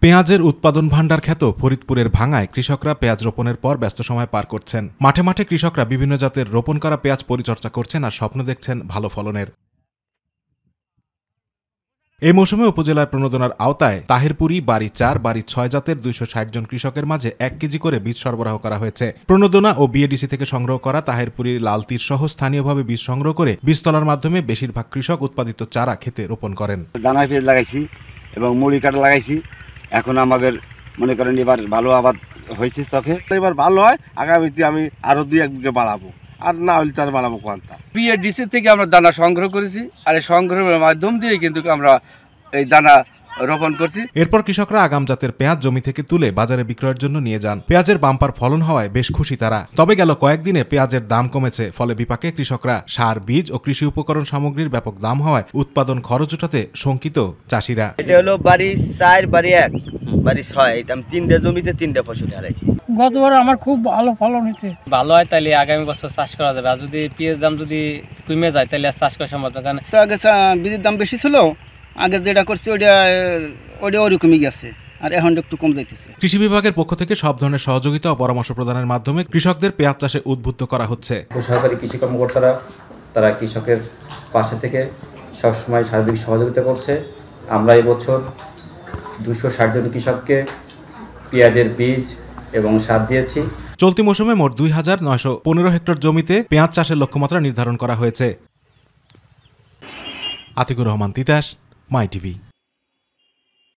পেঁয়াজের উৎপাদন ভাণ্ডার খ্যাত ফরিদপুরের ভাঙায় কৃষকরা পেঁয়াজ রোপণের পর ব্যস্ত সময় পার করছেন। মাঠে মাঠে কৃষকরা বিভিন্ন জাতের রোপণ করা পেঁয়াজ পরিচর্যা করছেন আর স্বপ্ন দেখছেন ভালো ফলনের। এই মৌসুমে উপজেলার প্রণোদনার আওতায় তাহিরপুরি, বাড়ি ৪, বাড়ি ৬ জাতের ২৬০ জন কৃষকের মাঝে ১ কেজি করে বীজ সরবরাহ করা হয়েছে। প্রণোদনা ও বিএডিসি থেকে সংগ্রহ করা তাহিরপুরির লাল তীর সহ স্থানীয়ভাবে বীজ সংগ্রহ করে বীজতলার মাধ্যমে বেশিরভাগ কৃষক উৎপাদিত চারা খেতে রোপণ করেন। দানা পেঁয়াজ লাগাইছি এবং মুড়ি কাটা লাগাইছি। এখন আমাদের মনে করেন এবার ভালো আবাদ হয়েছে চোখে। এবার ভালো হয়, আগামীতে আমি আরো ২-১ বিঘা বাড়াবো, আর না হলে তার বাড়াবো কোনটা। বিএডিসি থেকে আমরা দানা সংগ্রহ করেছি, আর এই সংগ্রহের মাধ্যম দিয়ে কিন্তু আমরা এই দানা রোপণ করছি। এরপর কৃষকরা আগাম জাতের পেঁয়াজ জমি থেকে তুলে বাজারে বিক্রয়ের জন্য নিয়ে যান। পেঁয়াজের বাম্পার ফলন হওয়ায় বেশ খুশি তারা। তবে গেল কয়েকদিনে পেঁয়াজের দাম কমেছে, ফলে বিপাকে কৃষকরা। সার, বীজ ও কৃষি উপকরণ সামগ্রীর ব্যাপক দাম হওয়ায় উৎপাদন খরচ উঠাতে শঙ্কিত চাষিরা। এটা হলো বাড়ি ৪, বাড়ি ১, বাড়ি ৬, আমি ৩টে জমিতে ৩টে ফসল হারাইছি। গতবার আমার খুব ভালো ফলন হয়েছে। ভালো হয় তাহলে আগামী বছর চাষ করা যাবে, আর যদি পেঁয়াজ দাম যদি কমে যায় তাহলে আর চাষ করা সম্ভব না। কারণ আগে বীজের দাম বেশি ছিল, আগে যেটা করছে ওটা ওরকমই গেছে, আর এখন একটু কম যাইতেছে। কৃষি বিভাগের পক্ষ থেকে সব ধরনের সহযোগিতা ও পরামর্শ প্রদানের মাধ্যমে কৃষকদের পেঁয়াজ চাষে উদ্বুদ্ধ করা হচ্ছে। সহকারী কৃষি কর্মকর্তারা তারা কৃষকের পাশে থেকে সবসময় সার্বিক সহযোগিতা করছে। আমরা এবছর ২৬০ জন কৃষককে পেঁয়াজের বীজ এবং সার দিয়েছি। চলতি মৌসুমে মোট ২,৯১৫ হেক্টর জমিতে পেঁয়াজ চাষের লক্ষ্যমাত্রা নির্ধারণ করা হয়েছে। আতিকুর রহমান তিতাস, মাই টিভি।